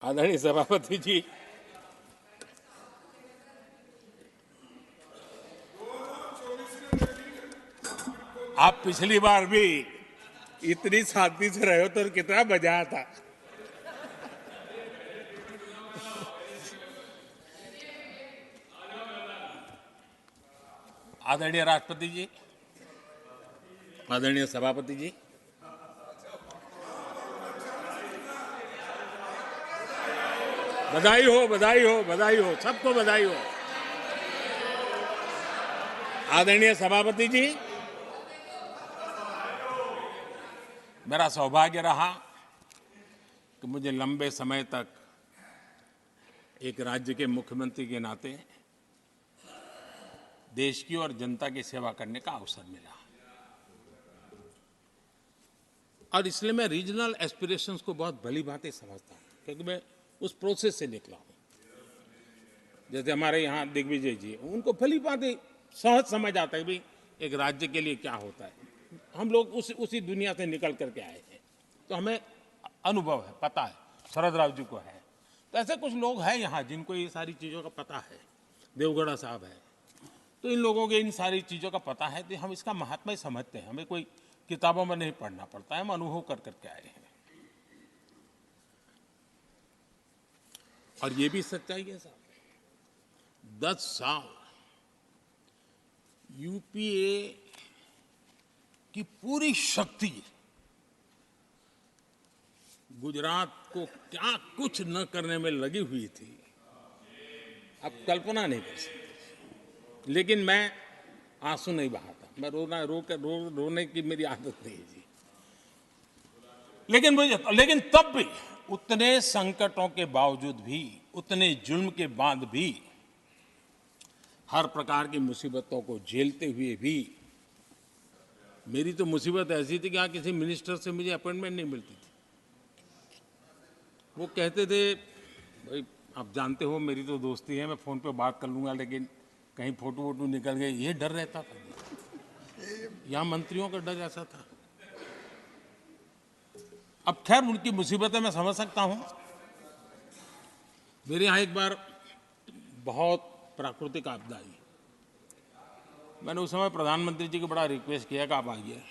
आदरणीय सभापति जी, आप पिछली बार भी इतनी शांति से रहे हो तो कितना मजा आता। आदरणीय राष्ट्रपति जी, आदरणीय सभापति जी, बधाई हो, बधाई हो, बधाई हो, सबको बधाई हो। आदरणीय सभापति जी, मेरा सौभाग्य रहा कि मुझे लंबे समय तक एक राज्य के मुख्यमंत्री के नाते देश की और जनता की सेवा करने का अवसर मिला। और इसलिए मैं रीजनल एस्पिरेशंस को बहुत भली भांति समझता हूं, क्योंकि मैं उस प्रोसेस से निकला हूं। जैसे हमारे यहाँ दिग्विजय जी, उनको भली भांति सहज समझ आता है भाई एक राज्य के लिए क्या होता है। हम लोग उसी दुनिया से निकल करके आए हैं, तो हमें अनुभव है, पता है। शरद राव जी को है, तो ऐसे कुछ लोग हैं यहाँ जिनको ये सारी चीज़ों का पता है। देवगढ़ा साहब है, तो इन लोगों के इन सारी चीज़ों का पता है, तो हम इसका महात्मा ही समझते हैं। हमें कोई किताबों में नहीं पढ़ना पड़ता है, हम अनुभव कर करके आए हैं। और ये भी सच्चाई है साहब, 10 साल यूपीए की पूरी शक्ति गुजरात को क्या कुछ न करने में लगी हुई थी, आप कल्पना नहीं कर सकते। लेकिन मैं आंसू नहीं बहाता, मैं रोने की मेरी आदत नहीं है जी। लेकिन तब भी उतने संकटों के बावजूद भी, उतने जुल्म के बाद भी, हर प्रकार की मुसीबतों को झेलते हुए भी, मेरी तो मुसीबत ऐसी थी कि यहाँ किसी मिनिस्टर से मुझे अपॉइंटमेंट नहीं मिलती थी। वो कहते थे भाई आप जानते हो मेरी तो दोस्ती है, मैं फ़ोन पे बात कर लूँगा, लेकिन कहीं फोटो वोटो निकल गए, ये डर रहता था। यहाँ मंत्रियों का डर ऐसा था। अब खैर उनकी मुसीबतें मैं समझ सकता हूँ। मेरे यहाँ एक बार बहुत प्राकृतिक आपदा आई, मैंने उस समय प्रधानमंत्री जी को बड़ा रिक्वेस्ट किया कि आप आइए,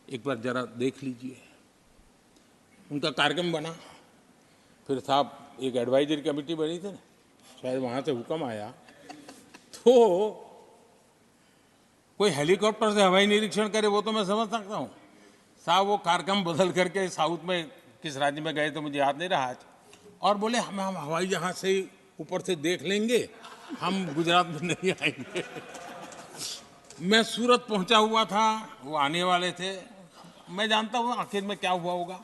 एक बार जरा देख लीजिए। उनका कार्यक्रम बना, फिर साहब एक एडवाइजरी कमेटी बनी थी ना, शायद वहाँ से हुक्म आया, तो कोई हेलीकॉप्टर से हवाई निरीक्षण करे वो तो मैं समझ सकता हूँ साहब। वो कार्यक्रम बदल करके साउथ में किस राज्य में गए तो मुझे याद नहीं रहा आज, और बोले हम हवाई जहाज से ऊपर से देख लेंगे, हम गुजरात में नहीं आएंगे। मैं सूरत पहुंचा हुआ था, वो आने वाले थे, मैं जानता हूँ आखिर में क्या हुआ होगा।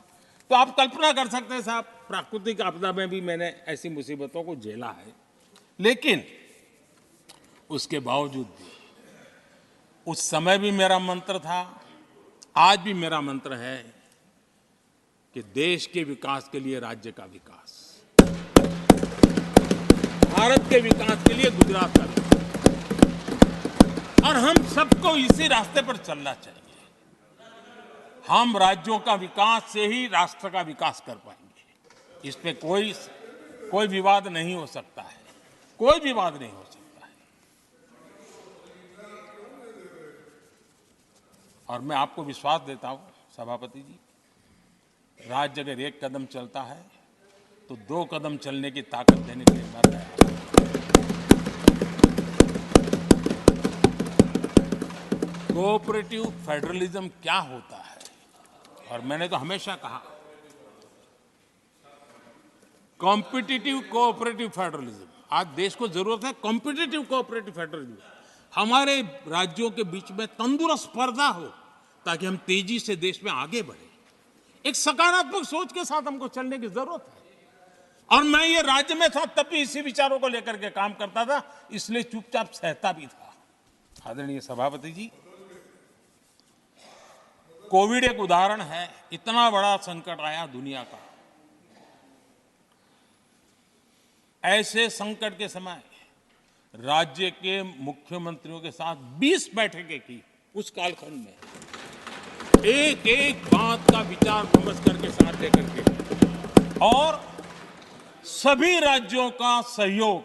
तो आप कल्पना कर सकते हैं साहब, प्राकृतिक आपदा में भी मैंने ऐसी मुसीबतों को झेला है। लेकिन उसके बावजूद भी उस समय भी मेरा मंत्र था, आज भी मेरा मंत्र है कि देश के विकास के लिए राज्य का विकास, भारत के विकास के लिए गुजरात का विकास, और हम सबको इसी रास्ते पर चलना चाहिए। हम राज्यों का विकास से ही राष्ट्र का विकास कर पाएंगे। इस पे कोई विवाद नहीं हो सकता है, कोई विवाद नहीं हो सकता है। और मैं आपको विश्वास देता हूं सभापति जी, राज्य अगर एक कदम चलता है तो 2 कदम चलने की ताकत देने के लिए मैं तैयार हूं। कोऑपरेटिव फेडरलिज्म क्या होता है, और मैंने तो हमेशा कहा कॉम्पिटिटिव कोऑपरेटिव फेडरलिज्म। आज देश को जरूरत है कॉम्पिटिटिव कोऑपरेटिव फेडरलिज्म। हमारे राज्यों के बीच में तंदुरुस्त स्पर्धा हो, ताकि हम तेजी से देश में आगे बढ़े। एक सकारात्मक सोच के साथ हमको चलने की जरूरत है। और मैं ये राज्य में था तब भी इसी विचारों को लेकर के काम करता था, इसलिए चुपचाप सहता भी था। आदरणीय सभापति जी, कोविड एक उदाहरण है। इतना बड़ा संकट आया दुनिया का, ऐसे संकट के समय राज्य के मुख्यमंत्रियों के साथ 20 बैठकें की। उस कालखंड में एक एक बात का विचार विमर्श करके साथ लेकर के और सभी राज्यों का सहयोग,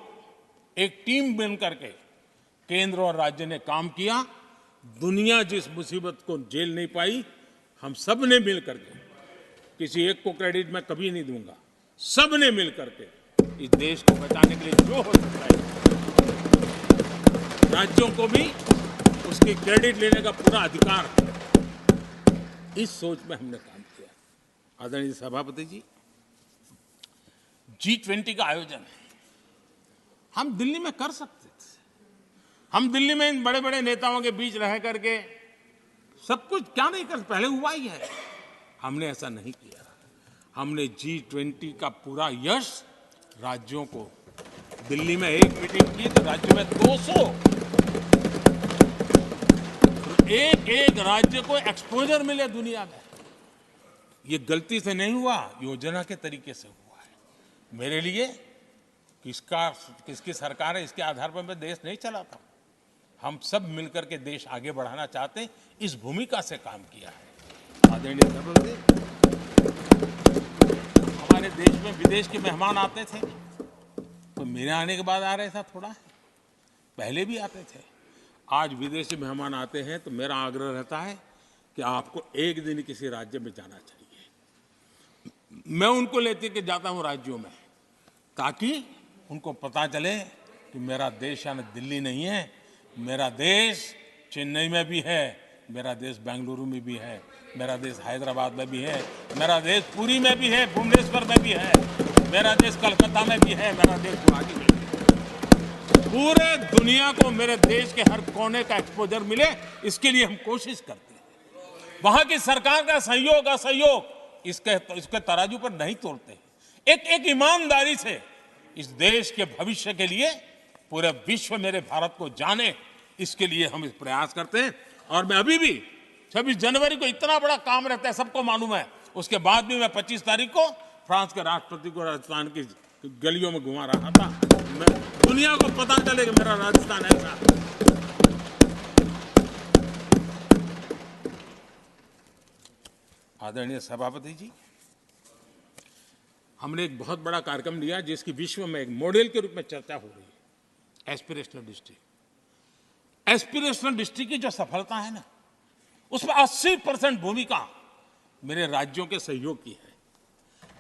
एक टीम बन करके केंद्र और राज्य ने काम किया। दुनिया जिस मुसीबत को झेल नहीं पाई, हम सब ने मिल करके, किसी एक को क्रेडिट मैं कभी नहीं दूंगा, सब ने मिल करके इस देश को बचाने के लिए जो हो सकता है, राज्यों को भी उसकी क्रेडिट लेने का पूरा अधिकार है। इस सोच में हमने काम किया। आदरणीय सभापति जी, G20 का आयोजन हम दिल्ली में कर सकते थे। हम दिल्ली में इन बड़े बड़े नेताओं के बीच रह करके सब कुछ क्या नहीं कर, पहले हुआ ही है। हमने ऐसा नहीं किया। हमने G20 का पूरा यश राज्यों को, दिल्ली में एक मीटिंग की तो राज्यों में 200, एक एक राज्य को एक्सपोजर मिले दुनिया में। ये गलती से नहीं हुआ, योजना के तरीके से हुआ है। मेरे लिए किसकी सरकार है इसके आधार पर मैं देश नहीं चलाता। हम सब मिलकर के देश आगे बढ़ाना चाहते हैं, इस भूमिका से काम किया है। आदरणीय सभापति, हमारे देश में विदेश के मेहमान आते थे तो मेरे आने के बाद आ रहे था, थोड़ा पहले भी आते थे। आज विदेशी मेहमान आते हैं तो मेरा आग्रह रहता है कि आपको एक दिन किसी राज्य में जाना चाहिए। मैं उनको लेते के जाता हूं राज्यों में, ताकि उनको पता चले कि मेरा देश यानी दिल्ली नहीं है, मेरा देश चेन्नई में भी है, मेरा देश बेंगलुरु में भी है, मेरा देश हैदराबाद में भी है, मेरा देश पुरी में भी है, भुवनेश्वर में भी है, मेरा देश कलकत्ता में भी है, मेरा देश गुवाहाटी में भी है। पूरे दुनिया को मेरे देश के हर कोने का एक्सपोजर मिले, इसके लिए हम कोशिश करते हैं। वहां की सरकार का सहयोग असहयोग इसके तराजू पर नहीं तोड़ते। एक ईमानदारी से इस देश के भविष्य के लिए पूरे विश्व मेरे भारत को जाने, इसके लिए हम इस प्रयास करते हैं। और मैं अभी भी 26 जनवरी को इतना बड़ा काम रहता है, सबको मालूम है। उसके बाद भी मैं 25 तारीख को फ्रांस के राष्ट्रपति को राजस्थान की गलियों में घुमा रहा था। मैं दुनिया को पता चले कि मेरा राजस्थान ऐसा। आदरणीय सभापति जी, हमने एक बहुत बड़ा कार्यक्रम लिया जिसकी विश्व में एक मॉडल के रूप में चर्चा हो रही है, एस्पिरेशनल डिस्ट्रिक्ट। एस्पिरेशनल डिस्ट्रिक्ट की जो सफलता है ना, उसमें 80% भूमिका मेरे राज्यों के सहयोग की है।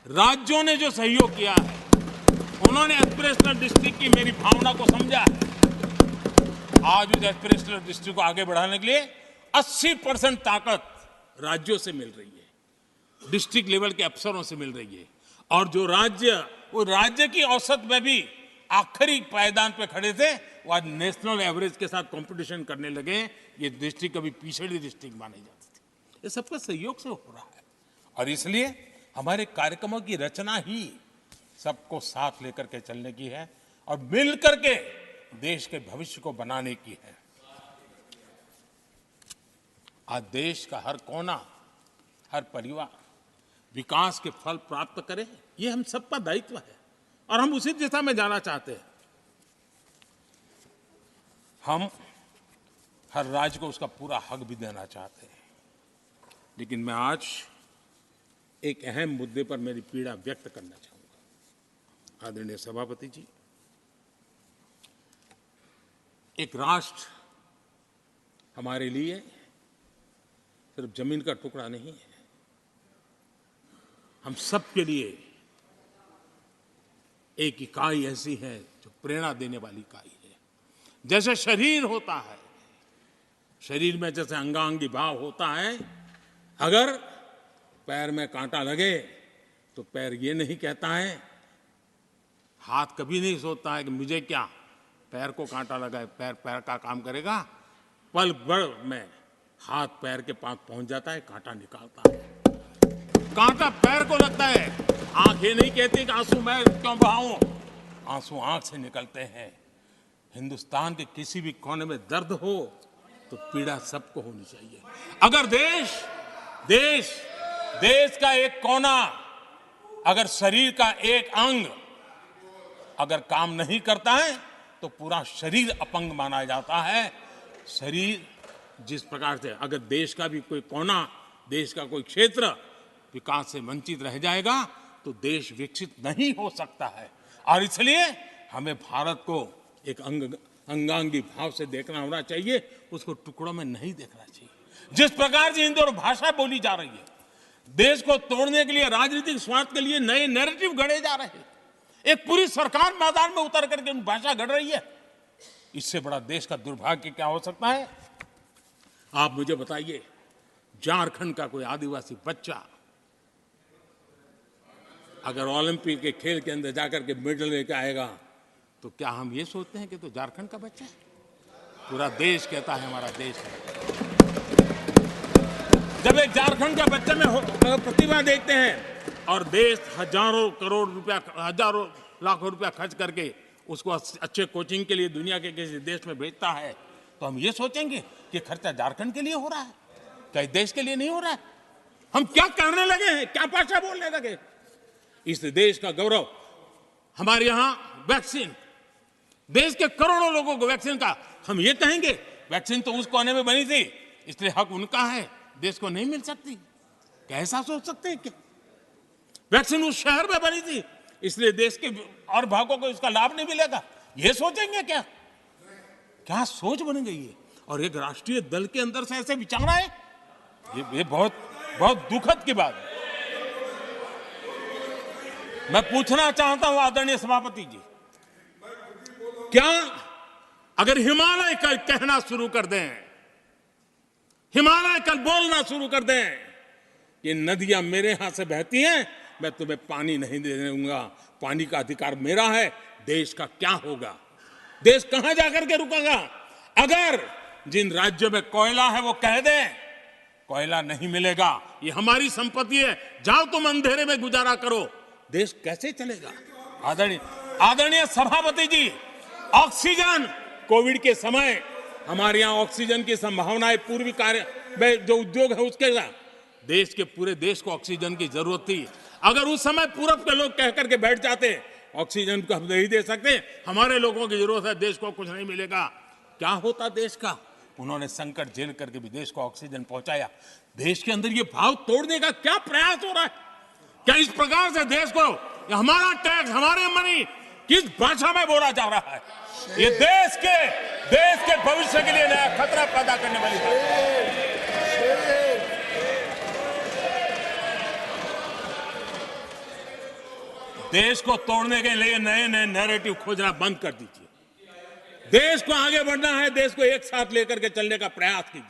राज्यों ने जो सहयोग किया है, उन्होंने एस्पिरेशनल डिस्ट्रिक्ट की मेरी भावना को समझा है। आज उस एस्पिरेशनल डिस्ट्रिक्ट को आगे बढ़ाने के लिए 80% ताकत राज्यों से मिल रही है, डिस्ट्रिक्ट लेवल के अफसरों से मिल रही है। और जो राज्य, वो राज्य की औसत में भी आखिरी पायदान पे खड़े थे, वो आज नेशनल एवरेज के साथ कंपटीशन करने लगे। ये डिस्ट्रिक्ट कभी पिछड़ी डिस्ट्रिक्ट मानी जाती थी। ये सबका सहयोग से हो रहा है। और इसलिए हमारे कार्यक्रमों की रचना ही सबको साथ लेकर के चलने की है और मिल करके देश के भविष्य को बनाने की है। आज देश का हर कोना, हर परिवार विकास के फल प्राप्त करे, ये हम सबका दायित्व है और हम उसी दिशा में जाना चाहते हैं। हम हर राज्य को उसका पूरा हक भी देना चाहते हैं। लेकिन मैं आज एक अहम मुद्दे पर मेरी पीड़ा व्यक्त करना चाहूंगा। आदरणीय सभापति जी, एक राष्ट्र हमारे लिए सिर्फ जमीन का टुकड़ा नहीं है, हम सब के लिए एक इकाई ऐसी है जो प्रेरणा देने वाली इकाई है। जैसे शरीर होता है, शरीर में जैसे अंगांगी भाव होता है, अगर पैर में कांटा लगे तो पैर ये नहीं कहता है, हाथ कभी नहीं सोचता है कि मुझे क्या, पैर को कांटा लगा है, पैर पैर का काम करेगा। पल भर में हाथ पैर के पास पहुंच जाता है, कांटा निकालता है। कांटा पैर को लगता है, आंख ये नहीं कहती कि आंसू मैं क्यों बहाऊं, आंसू आंख से निकलते हैं। हिंदुस्तान के किसी भी कोने में दर्द हो तो पीड़ा सबको होनी चाहिए। अगर देश का एक कोना, अगर शरीर का एक अंग अगर काम नहीं करता है तो पूरा शरीर अपंग माना जाता है। शरीर जिस प्रकार से, अगर देश का भी कोई कोना, देश का कोई क्षेत्र विकास से वंचित रह जाएगा तो देश विकसित नहीं हो सकता है। और इसलिए हमें भारत को एक अंगांगी भाव से देखना होना चाहिए, उसको टुकड़ों में नहीं देखना चाहिए। जिस प्रकार से हिंदी और भाषा बोली जा रही है, देश को तोड़ने के लिए, राजनीतिक स्वार्थ के लिए नए नैरेटिव गढ़े जा रहे हैं। एक पूरी सरकार मैदान में उतर करके भाषा गढ़ रही है। इससे बड़ा देश का दुर्भाग्य क्या हो सकता है? आप मुझे बताइए, झारखंड का कोई आदिवासी बच्चा अगर ओलंपिक के खेल के अंदर जाकर के मेडल लेकर आएगा, तो क्या हम ये सोचते हैं कि तो झारखंड का बच्चा है? पूरा देश कहता है हमारा देश है। जब एक झारखंड का बच्चे में प्रतिभा देखते हैं और देश हजारों करोड़ रुपया, हजारों लाखों रुपया खर्च करके उसको अच्छे कोचिंग के लिए दुनिया के किसी देश में भेजता है, तो हम ये सोचेंगे कि खर्चा झारखंड के लिए हो रहा है, क्या देश के लिए नहीं हो रहा है? हम क्या करने लगे हैं, क्या भाषा बोलने लगे? इस देश का गौरव, हमारे यहां वैक्सीन, देश के करोड़ों लोगों को वैक्सीन का, हम ये कहेंगे वैक्सीन तो उस कोने में बनी थी इसलिए हक उनका है, देश को नहीं मिल सकती? कैसा सोच सकते हैं? क्या वैक्सीन उस शहर में बनी थी इसलिए देश के और भागों को इसका लाभ नहीं मिलेगा? ये सोचेंगे क्या? क्या सोच बन गई है? और एक राष्ट्रीय दल के अंदर से ऐसे विचार है, ये बहुत बहुत दुखद की बात है। मैं पूछना चाहता हूं आदरणीय सभापति जी, क्या अगर हिमालय कल कहना शुरू कर दें, हिमालय कल बोलना शुरू कर दें कि नदियां मेरे यहां से बहती हैं, मैं तुम्हें पानी नहीं दे दूंगा, पानी का अधिकार मेरा है, देश का क्या होगा? देश कहां जाकर के रुकेगा? अगर जिन राज्यों में कोयला है वो कह दें कोयला नहीं मिलेगा, ये हमारी संपत्ति है, जाओ तुम अंधेरे में गुजारा करो, देश कैसे चलेगा? आदरणीय सभापति जी, ऑक्सीजन, कोविड के समय हमारे यहां ऑक्सीजन की संभावनाएं, पूर्वी कार्य में जो उद्योग है उसके साथ देश के पूरे देश को ऑक्सीजन की जरूरत थी। अगर उस समय पूरब के लोग कह करके बैठ जाते ऑक्सीजन को हम नहीं दे सकते, हमारे लोगों की जरूरत है, देश को कुछ नहीं मिलेगा, क्या होता देश का? उन्होंने संकट झेल करके भी देश को ऑक्सीजन पहुंचाया। देश के अंदर ये भाव तोड़ने का क्या प्रयास हो रहा है? क्या इस प्रकार से देश को हमारा टैक्स, हमारे मनी किस भाषा में बोला जा रहा है? ये देश के भविष्य के लिए नया खतरा पैदा करने वाली बात है। देश को तोड़ने के लिए नए नए नैरेटिव खोजना बंद कर दीजिए। देश को आगे बढ़ना है, देश को एक साथ लेकर के चलने का प्रयास कीजिए।